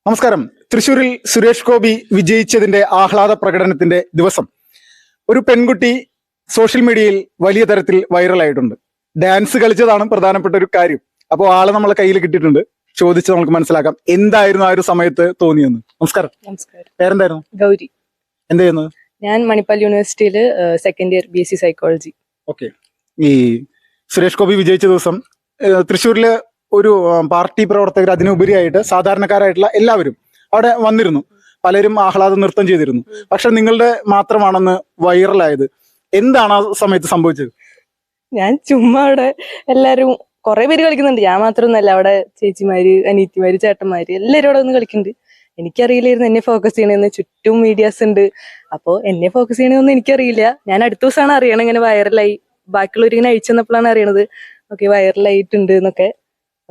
നമസ്കാരം. തൃശ്ശൂരിൽ സുരേഷ് ഗോപി വിജയിച്ചതിന്റെ ആഹ്ലാദ പ്രകടനത്തിന്റെ ദിവസം ഒരു പെൺകുട്ടി സോഷ്യൽ മീഡിയയിൽ വലിയ തരത്തിൽ വൈറലായിട്ടുണ്ട്. ഡാൻസ് കളിച്ചതാണ് പ്രധാനപ്പെട്ട ഒരു കാര്യം. അപ്പോൾ ആള് നമ്മളെ കയ്യിൽ കിട്ടിയിട്ടുണ്ട്. ചോദിച്ച് നമുക്ക് മനസ്സിലാക്കാം എന്തായിരുന്നു ആ ഒരു സമയത്ത് തോന്നിയെന്ന്. നമസ്കാരം. നമസ്കാരം. പേരെന്തായിരുന്നു? ഗൗരി. എന്ത് ചെയ്യുന്നത്? ഞാൻ മണിപ്പാൽ യൂണിവേഴ്സിറ്റിയിൽ second year BSc psychology. Okay. ഈ സുരേഷ് ഗോപി വിജയിച്ച ദിവസം തൃശ്ശൂരിലെ ഒരു പാർട്ടി പ്രവർത്തകർ, അതിനുപരിയായിട്ട് സാധാരണക്കാരായിട്ടുള്ള എല്ലാവരും അവിടെ വന്നിരുന്നു. പലരും ആഹ്ലാദ നൃത്തം ചെയ്തിരുന്നു. പക്ഷെ നിങ്ങളുടെ മാത്രമാണെന്ന് വൈറലായത്. എന്താണ് ആ സമയത്ത് സംഭവിച്ചത്? ഞാൻ ചുമ്മാ അവിടെ എല്ലാരും കുറെ പേര് കളിക്കുന്നുണ്ട്. ഞാൻ മാത്രമൊന്നുമല്ല, അവിടെ ചേച്ചിമാര്, അനിയത്തിമാര്, ചേട്ടന്മാര് എല്ലാവരും അവിടെ ഒന്ന് കളിക്കുന്നുണ്ട്. എനിക്കറിയില്ലായിരുന്നു എന്നെ ഫോക്കസ് ചെയ്യണമെന്ന്. ചുറ്റും മീഡിയാസ് ഉണ്ട്. അപ്പോൾ എന്നെ ഫോക്കസ് ചെയ്യണമെന്ന് എനിക്കറിയില്ല. ഞാൻ അടുത്ത ദിവസമാണ് അറിയണം ഇങ്ങനെ വൈറലായി. ബാക്കിയുള്ളവർ ഇങ്ങനെ അയച്ചു തന്നപ്പോഴാണ് അറിയണത് ഓക്കെ വൈറലായിട്ടുണ്ട് എന്നൊക്കെ.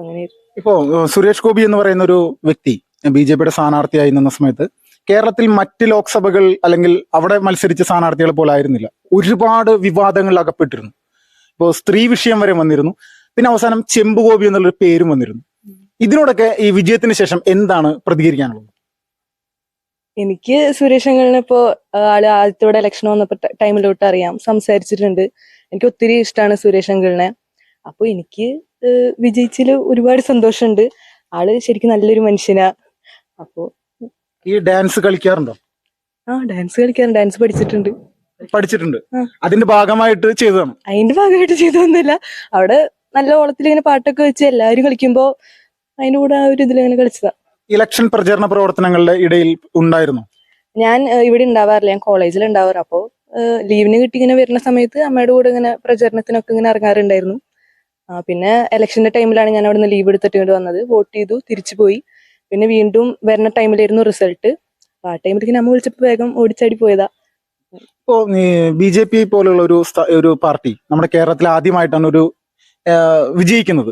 അങ്ങനെ ഇപ്പോ സുരേഷ് ഗോപി എന്ന് പറയുന്ന ഒരു വ്യക്തി BJP-യുടെ സ്ഥാനാർത്ഥിയായി നിന്ന സമയത്ത് കേരളത്തിൽ മറ്റ് ലോക്സഭകൾ അല്ലെങ്കിൽ അവിടെ മത്സരിച്ച സ്ഥാനാർത്ഥികൾ പോലെ ആയിരുന്നില്ല. ഒരുപാട് വിവാദങ്ങളിൽ അകപ്പെട്ടിരുന്നു. ഇപ്പോൾ സ്ത്രീ വിഷയം വരെ വന്നിരുന്നു. പിന്നെ അവസാനം ചെമ്പുഗോപി എന്നുള്ളൊരു പേരും വന്നിരുന്നു. ഇതിനോടൊക്കെ ഈ വിജയത്തിന് ശേഷം എന്താണ് പ്രതികരിക്കാനുള്ളത്? എനിക്ക് സുരേഷ് അങ്കിളിനെ ഇപ്പോ ആള് ആദ്യത്തോടെ ഇലക്ഷൻ വന്നപ്പോ ടൈമിലോട്ട് അറിയാം, സംസാരിച്ചിട്ടുണ്ട്. എനിക്ക് ഒത്തിരി ഇഷ്ടമാണ് സുരേഷ് അങ്കിളിനെ. അപ്പൊ എനിക്ക് വിജയിച്ചില് ഒരുപാട് സന്തോഷമുണ്ട്. ആള് ശരിക്കും നല്ലൊരു മനുഷ്യനാ. അപ്പോ ഈ ഡാൻസ് കളിക്കാറുണ്ടോ? ഡാൻസ് കളിക്കാറുണ്ട്. ഡാൻസ് പഠിച്ചിട്ടുണ്ട്. അതിന്റെ ഭാഗമായിട്ട് ചെയ്തതാണ്? അതിന്റെ ഭാഗമായിട്ട് ചെയ്തൊന്നുമില്ല. അവിടെ നല്ല ഓളത്തിൽ ഇങ്ങനെ പാട്ടൊക്കെ വെച്ച് എല്ലാവരും കളിക്കുമ്പോ അതിന്റെ കൂടെ ആ ഒരു ഇതിലിങ്ങനെ കളിച്ചതാ. ഇലക്ഷൻ പ്രചരണ പ്രവർത്തനങ്ങളുടെ ഇടയിൽ ഉണ്ടായിരുന്നു? ഞാൻ ഇവിടെ ഉണ്ടാവാറില്ല, ഞാൻ കോളേജിൽ ഉണ്ടാവാറ്. അപ്പോ ലീവിന് കിട്ടി ഇങ്ങനെ വരുന്ന സമയത്ത് അമ്മയുടെ കൂടെ ഇങ്ങനെ പ്രചരണത്തിനൊക്കെ ഇങ്ങനെ ഇറങ്ങാറുണ്ടായിരുന്നു. പിന്നെ ഇലക്ഷന്റെ ടൈമിലാണ് ഞാൻ അവിടെ നിന്ന് ലീവ് എടുത്തിട്ട് ഇങ്ങോട്ട് വന്നത്. വോട്ട് ചെയ്തു, തിരിച്ചു പോയി. പിന്നെ വീണ്ടും വരുന്ന ടൈമിലായിരുന്നു റിസൾട്ട്. ആ ടൈമിലേക്ക് നമ്മൾ വിളിച്ചപ്പോ വേഗം ഓടിച്ചാടി പോയതാ. ഇപ്പോ BJP പോലുള്ള ഒരു പാർട്ടി നമ്മുടെ കേരളത്തിൽ ആദ്യമായിട്ടാണ് ഒരു വിജയിക്കുന്നത്.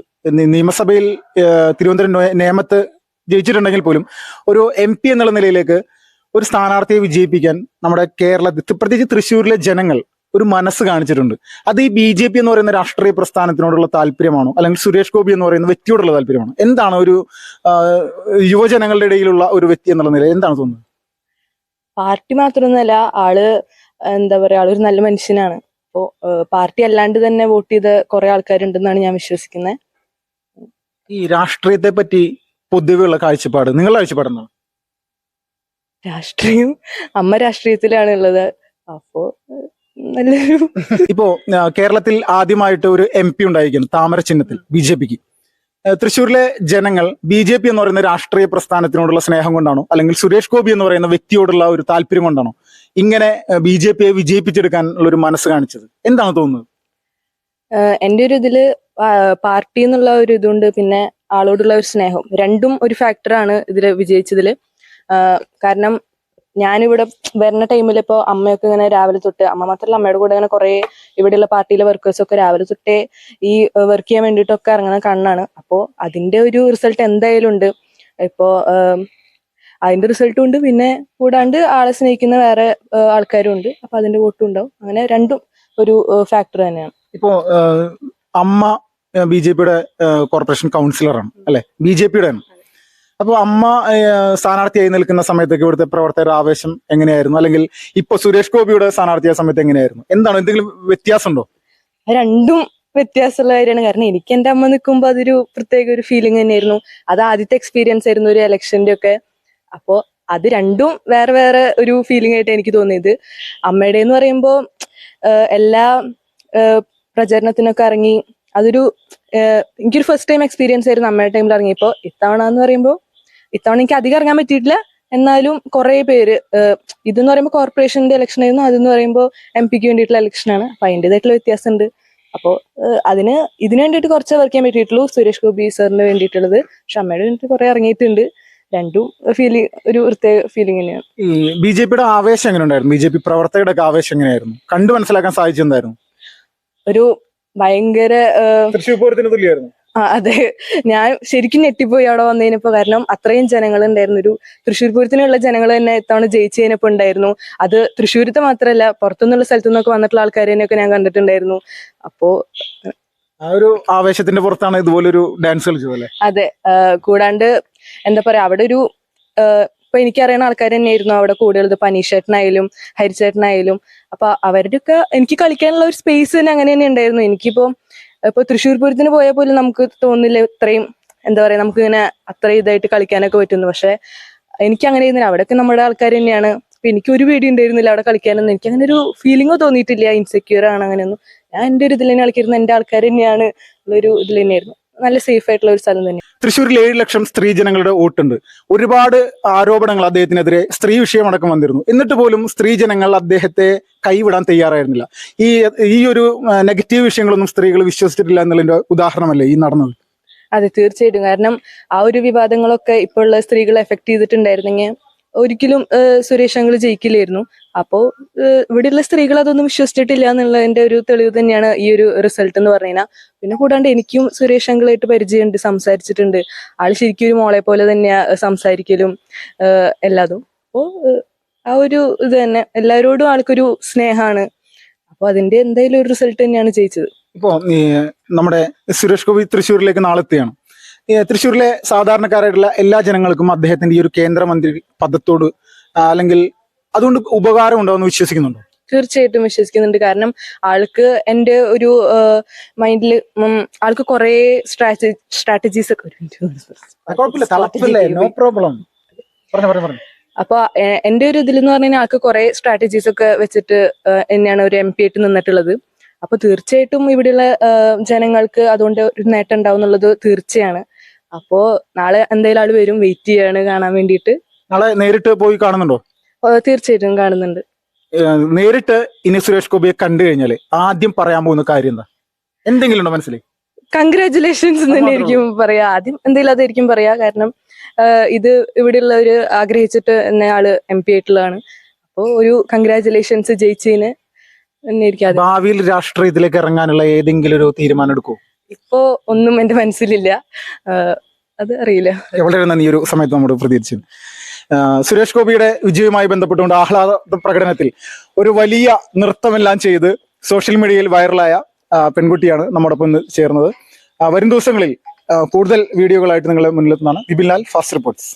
നിയമസഭയിൽ തിരുവനന്തപുരം നേമത്ത് ജയിച്ചിട്ടുണ്ടെങ്കിൽ പോലും ഒരു MP എന്നുള്ള നിലയിലേക്ക് ഒരു സ്ഥാനാർത്ഥിയെ വിജയിപ്പിക്കാൻ നമ്മുടെ കേരളത്തിൽ, പ്രത്യേകിച്ച് തൃശ്ശൂരിലെ ജനങ്ങൾ ഒരു മനസ്സ് കാണിച്ചിട്ടുണ്ട്. അത് ഈ BJP എന്ന് പറയുന്ന രാഷ്ട്രീയ പ്രസ്ഥാനത്തിനോടുള്ള താല്പര്യമാണോ, അല്ലെങ്കിൽ സുരേഷ് ഗോപി എന്ന് പറയുന്ന വ്യക്തിയോടുള്ള താല്പര്യമാണോ? എന്താണ് ഒരു യുവജനങ്ങളുടെ ഇടയിലുള്ള ഒരു വ്യക്തി എന്നുള്ള നിലയിൽ എന്താണ് തോന്നുന്നത്? പാർട്ടി മാത്രമൊന്നുമല്ല, ആള് എന്താ പറയാ, ആളൊരു നല്ല മനുഷ്യനാണ്. അപ്പോ പാർട്ടി അല്ലാണ്ട് തന്നെ വോട്ട് ചെയ്ത കുറെ ആൾക്കാരുണ്ടെന്നാണ് ഞാൻ വിശ്വസിക്കുന്നത്. ഈ രാഷ്ട്രീയത്തെ പറ്റി പൊതുവെയുള്ള കാഴ്ചപ്പാട്, നിങ്ങളുടെ കാഴ്ചപ്പാട് എന്താണ്? രാഷ്ട്രീയം, അമ്മ രാഷ്ട്രീയത്തിലാണ് ഉള്ളത്. അപ്പോ നല്ലൊരു ഇപ്പോ കേരളത്തിൽ ആദ്യമായിട്ട് ഒരു MP ഉണ്ടായിരിക്കുന്നു താമര ചിഹ്നത്തിൽ BJP-ക്ക്. തൃശ്ശൂരിലെ ജനങ്ങൾ BJP എന്ന് പറയുന്ന രാഷ്ട്രീയ പ്രസ്ഥാനത്തിനോടുള്ള സ്നേഹം കൊണ്ടാണോ, അല്ലെങ്കിൽ സുരേഷ് ഗോപി എന്ന് പറയുന്ന വ്യക്തിയോടുള്ള ഒരു താല്പര്യം കൊണ്ടാണോ ഇങ്ങനെ BJP-യെ വിജയിപ്പിച്ചെടുക്കാൻ ഉള്ള ഒരു മനസ്സ് കാണിച്ചത്? എന്താണ് തോന്നുന്നത്? എൻ്റെ ഒരു ഇതില് പാർട്ടി എന്നുള്ള ഒരു ഇതുണ്ട്, പിന്നെ ആളോടുള്ള ഒരു സ്നേഹം, രണ്ടും ഒരു ഫാക്ടറാണ് ഇതില് വിജയിച്ചതില്. കാരണം ഞാനിവിടെ വരുന്ന ടൈമിൽ ഇപ്പോൾ അമ്മയൊക്കെ ഇങ്ങനെ രാവിലെ തൊട്ട്, അമ്മ മാത്രമല്ല അമ്മയുടെ കൂടെ ഇങ്ങനെ കുറെ ഇവിടെയുള്ള പാർട്ടിയിലെ വർക്കേഴ്സൊക്കെ രാവിലെ തൊട്ടേ ഈ വർക്ക് ചെയ്യാൻ വേണ്ടിയിട്ടൊക്കെ ഇറങ്ങുന്ന കണ്ണാണ്. അപ്പോൾ അതിന്റെ ഒരു റിസൾട്ട് എന്തായാലും ഉണ്ട്. ഇപ്പോ അതിന്റെ റിസൾട്ടും ഉണ്ട്, പിന്നെ കൂടാണ്ട് ആളെ സ്നേഹിക്കുന്ന വേറെ ആൾക്കാരും ഉണ്ട്. അപ്പൊ അതിന്റെ വോട്ടും ഉണ്ടാവും. അങ്ങനെ രണ്ടും ഒരു ഫാക്ടർ തന്നെയാണ്. ഇപ്പോ അമ്മ BJP-യുടെ കോർപ്പറേഷൻ കൗൺസിലറാണ് അല്ലെ, BJP-യുടെ ആണ്. അപ്പൊ അമ്മ സ്ഥാനാർത്ഥിയായി നിൽക്കുന്ന സമയത്തൊക്കെ ഇവിടുത്തെ പ്രവർത്തകരുടെ ആവേശം എങ്ങനെയായിരുന്നു, അല്ലെങ്കിൽ ഇപ്പൊ സുരേഷ് ഗോപിയുടെ സ്ഥാനാർത്ഥിയായ സമയത്ത് എങ്ങനെയായിരുന്നു? എന്താണ്, എന്തെങ്കിലും വ്യത്യാസമുണ്ടോ? രണ്ടും വ്യത്യാസമുള്ള കാര്യമാണ്. കാരണം എനിക്ക് എന്റെ അമ്മ നിൽക്കുമ്പോൾ അതൊരു പ്രത്യേക ഒരു ഫീലിംഗ് തന്നെയായിരുന്നു. അത് ആദ്യത്തെ എക്സ്പീരിയൻസ് ആയിരുന്നു ഒരു ഇലക്ഷന്റെ ഒക്കെ. അപ്പോ അത് രണ്ടും വേറെ വേറെ ഒരു ഫീലിംഗ് ആയിട്ട് എനിക്ക് തോന്നിയത്. അമ്മയുടെ എന്ന് പറയുമ്പോൾ എല്ലാ പ്രചരണത്തിനൊക്കെ ഇറങ്ങി, അതൊരു എനിക്കൊരു ഫസ്റ്റ് ടൈം എക്സ്പീരിയൻസ് ആയിരുന്നു അമ്മയുടെ ടൈമിൽ ഇറങ്ങിയപ്പോ. ഇത്തവണ എന്ന് പറയുമ്പോൾ ഇത്തവണ എനിക്ക് അധികം ഇറങ്ങാൻ പറ്റിയിട്ടില്ല. എന്നാലും കുറെ പേര്, ഇതെന്ന് പറയുമ്പോൾ കോർപ്പറേഷന്റെ ഇലക്ഷൻ ആയിരുന്നു, അതെന്ന് പറയുമ്പോൾ MP-ക്ക് വേണ്ടിയിട്ടുള്ള ഇലക്ഷനാണ്. അപ്പൊ അതിൻ്റെതായിട്ടുള്ള വ്യത്യാസമുണ്ട്. അപ്പോൾ ഇതിനു വേണ്ടിയിട്ട് കുറച്ച് വർക്ക് ചെയ്യാൻ പറ്റിയിട്ടുള്ളൂ, സുരേഷ് ഗോപി സാറിന് വേണ്ടിയിട്ടുള്ളത്. പക്ഷെ അമ്മയുടെ വേണ്ടിയിട്ട് കുറെ ഇറങ്ങിയിട്ടുണ്ട്. രണ്ടും ഫീലിംഗ് ഒരു പ്രത്യേക ഫീലിംഗ് തന്നെയാണ്. ഈ BJP-യുടെ ആവേശം എങ്ങനെ ഉണ്ടായിരുന്നു? BJP പ്രവർത്തകരുടെ ഒക്കെ ആവേശം എങ്ങനെയായിരുന്നു? കണ്ടു മനസ്സിലാക്കാൻ സാധിച്ചെന്തായിരുന്നു? ഒരു ഭയങ്കര തൃശ്ശൂർ പൂരത്തിന് തുല്യമായിരുന്നു. അതെ, ഞാൻ ശരിക്കും ഞെട്ടിപ്പോയി അവിടെ വന്നതിനിപ്പോ. കാരണം അത്രയും ജനങ്ങൾ ഉണ്ടായിരുന്നു. ഒരു തൃശ്ശൂർ പൂരത്തിനുള്ള ജനങ്ങൾ തന്നെ ഇത്തവണ ജയിച്ചു കഴിഞ്ഞപ്പോ ഉണ്ടായിരുന്നു. അത് തൃശ്ശൂരത്തെ മാത്രമല്ല, പുറത്തുനിന്നുള്ള സ്ഥലത്തു നിന്നൊക്കെ വന്നിട്ടുള്ള ആൾക്കാരെയൊക്കെ ഞാൻ കണ്ടിട്ടുണ്ടായിരുന്നു. അപ്പോ ആ ഒരു ആവേശത്തിന്റെ പുറത്താണ് ഇതുപോലൊരു ഡാൻസ് കളിച്ചത് അല്ലേ? അതെ. കൂടാണ്ട് എന്താ പറയാ, അവിടെ ഒരു ഇപ്പൊ എനിക്കറിയുന്ന ആൾക്കാർ തന്നെയായിരുന്നു അവിടെ കൂടുതൽ, പനീഷേട്ടനായാലും ഹരിച്ചേട്ടനായാലും. അപ്പൊ അവരുടെയൊക്കെ എനിക്ക് കളിക്കാനുള്ള ഒരു സ്പേസ് തന്നെ അങ്ങനെ തന്നെ ഉണ്ടായിരുന്നു. എനിക്കിപ്പോ ഇപ്പൊ തൃശ്ശൂർ പൂരത്തിന് പോയാൽ പോലും നമുക്ക് തോന്നില്ല ഇത്രയും എന്താ പറയാ നമുക്ക് ഇങ്ങനെ അത്ര ഇതായിട്ട് കളിക്കാനൊക്കെ പറ്റുന്നു. പക്ഷെ എനിക്ക് അങ്ങനെ ഇരുന്നില്ല, അവിടെയൊക്കെ നമ്മുടെ ആൾക്കാർ തന്നെയാണ്. അപ്പൊ എനിക്ക് ഒരു പേടി ഉണ്ടായിരുന്നില്ല അവിടെ കളിക്കാനൊന്നും. എനിക്ക് അങ്ങനെ ഒരു ഫീലിങ്ങോ തോന്നിയിട്ടില്ല ഇൻസെക്യൂർ ആണ് അങ്ങനെയൊന്നും. ഞാൻ എന്റെ ഒരു ഇതിൽ തന്നെ കളിക്കുന്നത്, എന്റെ ആൾക്കാർ തന്നെയാണ് ഉള്ളൊരു ഇതിൽ തന്നെയായിരുന്നു. നല്ല സേഫ് ആയിട്ടുള്ള ഒരു സ്ഥലം തന്നെ. തൃശ്ശൂരിൽ 7 ലക്ഷം സ്ത്രീ ജനങ്ങളുടെ വോട്ടുണ്ട്. ഒരുപാട് ആരോപണങ്ങൾ അദ്ദേഹത്തിനെതിരെ സ്ത്രീ വിഷയമടക്കം വന്നിരുന്നു. എന്നിട്ട് പോലും സ്ത്രീ ജനങ്ങൾ അദ്ദേഹത്തെ കൈവിടാൻ തയ്യാറായിരുന്നില്ല. ഈ ഈ ഒരു നെഗറ്റീവ് വിഷയങ്ങളൊന്നും സ്ത്രീകൾ വിശ്വസിച്ചിട്ടില്ല എന്നുള്ളതിന്റെ ഉദാഹരണമല്ലേ ഈ നടന്നത്? അതെ, തീർച്ചയായിട്ടും. കാരണം ആ ഒരു വിവാദങ്ങളൊക്കെ ഇപ്പോൾ ഉള്ള സ്ത്രീകളെ എഫക്ട് ചെയ്തിട്ടുണ്ടായിരുന്നെങ്കിൽ ഒരിക്കലും സുരേഷ് അങ്കിൾ ജയിക്കില്ലായിരുന്നു. അപ്പോ ഇവിടെയുള്ള സ്ത്രീകൾ അതൊന്നും വിശ്വസിച്ചിട്ടില്ല എന്നുള്ളതിന്റെ ഒരു തെളിവ് തന്നെയാണ് ഈ ഒരു റിസൾട്ട് എന്ന് പറഞ്ഞാൽ. പിന്നെ കൂടാണ്ട് എനിക്കും സുരേഷ് അങ്കിളായിട്ട് പരിചയമുണ്ട്, സംസാരിച്ചിട്ടുണ്ട്. ആള് ശരിക്കും ഒരു മോളെ പോലെ തന്നെയാ സംസാരിക്കലും എല്ലാതും. അപ്പോ ആ ഒരു ഇത് തന്നെ എല്ലാവരോടും ആൾക്കൊരു സ്നേഹമാണ്. അപ്പൊ അതിന്റെ എന്തായാലും ഒരു റിസൾട്ട് തന്നെയാണ് ജയിച്ചത്. ഇപ്പോ നമ്മുടെ സുരേഷ് ഗോപി തൃശ്ശൂരിലേക്ക് നാളെ എത്തുകയാണ്. തൃശ്ശൂരിലെ സാധാരണക്കാരായിട്ടുള്ള എല്ലാ ജനങ്ങൾക്കും അദ്ദേഹത്തിന്റെ ഈ ഒരു കേന്ദ്രമന്ത്രി പദത്തോട് അല്ലെങ്കിൽ അതുകൊണ്ട് ഉപകാരം ഉണ്ടാവുമെന്ന് വിശ്വസിക്കുന്നുണ്ടോ? തീർച്ചയായിട്ടും വിശ്വസിക്കുന്നുണ്ട്. കാരണം ആൾക്ക് എന്റെ ഒരു മൈൻഡില് ആൾക്ക് കുറെ സ്ട്രാറ്റജീസ് ഒക്കെ നോ പ്രോബ്ലം. പറഞ്ഞു. അപ്പൊ എന്റെ ഒരു ഇതിൽ എന്ന് പറഞ്ഞാൽ ആൾക്ക് കുറെ സ്ട്രാറ്റജീസ് ഒക്കെ വെച്ചിട്ട് തന്നെയാണ് ഒരു MP ആയിട്ട് നിന്നിട്ടുള്ളത്. അപ്പൊ തീർച്ചയായിട്ടും ഇവിടെയുള്ള ജനങ്ങൾക്ക് അതുകൊണ്ട് ഒരു നേട്ടം ഉണ്ടാവും എന്നുള്ളത് തീർച്ചയാണ്. അപ്പോ നാളെ എന്തായാലും ആള് വരും, വെയിറ്റ് ചെയ്യാണ് കാണാൻ വേണ്ടിയിട്ട്. നാളെ നേരിട്ട് പോയി കാണുന്നുണ്ടോ? തീർച്ചയായിട്ടും കാണുന്നുണ്ട്. നേരിട്ട് ഇനി സുരേഷ് ഗോപിയെ കണ്ടു കഴിഞ്ഞാല് ആദ്യം പറയാൻ പോകുന്ന കാര്യം എന്താ? എന്തെങ്കിലും ഉണ്ടോ മനസ്സിൽ? കൺഗ്രാറ്റുലേഷൻസ് തന്നെയായിരിക്കും പറയാ. ആദ്യം എന്തെങ്കിലും അതായിരിക്കും പറയാ. കാരണം ഇത് ഇവിടെയുള്ളവര് ആഗ്രഹിച്ചിട്ട് എന്നെ ആള് MP ആയിട്ടുള്ളതാണ്. അപ്പോ ഒരു കൺഗ്രാറ്റുലേഷൻസ് ജയിച്ചതിന് തന്നെയായിരിക്കും. ഭാവിയിൽ രാഷ്ട്രീയത്തിലേക്ക് ഇറങ്ങാനുള്ള ഏതെങ്കിലും ഒരു തീരുമാനം എടുക്കുമോ? ഇപ്പോ ഒന്നും എന്റെ മനസ്സിലില്ല, അത് അറിയില്ല. വളരെ നന്ദി ഈ ഒരു സമയത്ത് നമ്മോട് പ്രതികരിച്ചു. സുരേഷ് ഗോപിയുടെ വിജയവുമായി ബന്ധപ്പെട്ടുകൊണ്ട് ആഹ്ലാദ പ്രകടനത്തിൽ ഒരു വലിയ നൃത്തമെല്ലാം ചെയ്ത് സോഷ്യൽ മീഡിയയിൽ വൈറലായ പെൺകുട്ടിയാണ് നമ്മോടൊപ്പം ചേർന്നത്. വരും ദിവസങ്ങളിൽ കൂടുതൽ വീഡിയോകളായിട്ട് നിങ്ങളെ മുന്നിലെത്തുന്നതാണ്. Vipin Lal, fast reports.